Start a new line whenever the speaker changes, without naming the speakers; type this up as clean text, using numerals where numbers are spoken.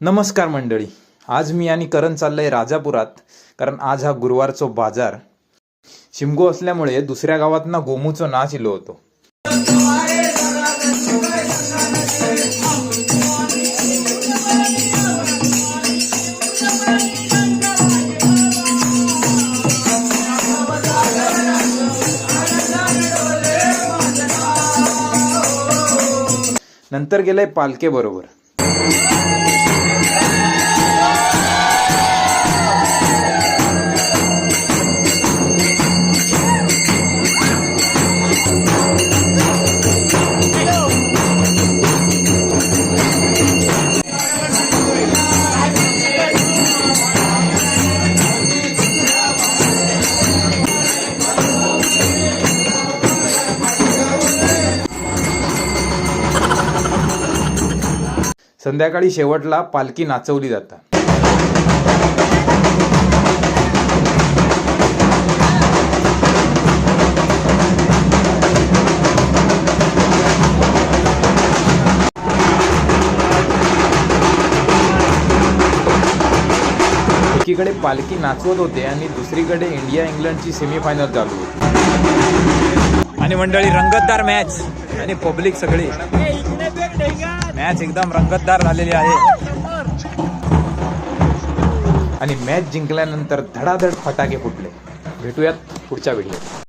नमस्कार मंडळी, आज मी आणि करण चाललंय राजापुरात. कारण आज हा गुरुवारचो बाजार. शिमगो असल्यामुळे दुसऱ्या गावात ना गोमूचो नाच इलो होतो. नंतर गेलाय पालखे बरोबर. संध्याकाळी शेवटला पालखी नाचवली जातात. एकीकडे पालखी नाचवत होते आणि दुसरीकडे इंडिया इंग्लंडची सेमीफायनल चालू होती. आणि मंडळी रंगतदार मॅच आणि पब्लिक सगळी. मॅच एकदम रंगतदार झालेली आहे. आणि मॅच जिंकल्यानंतर धडाधड फटाके फुटले. भेटूयात पुढच्या व्हिडिओत.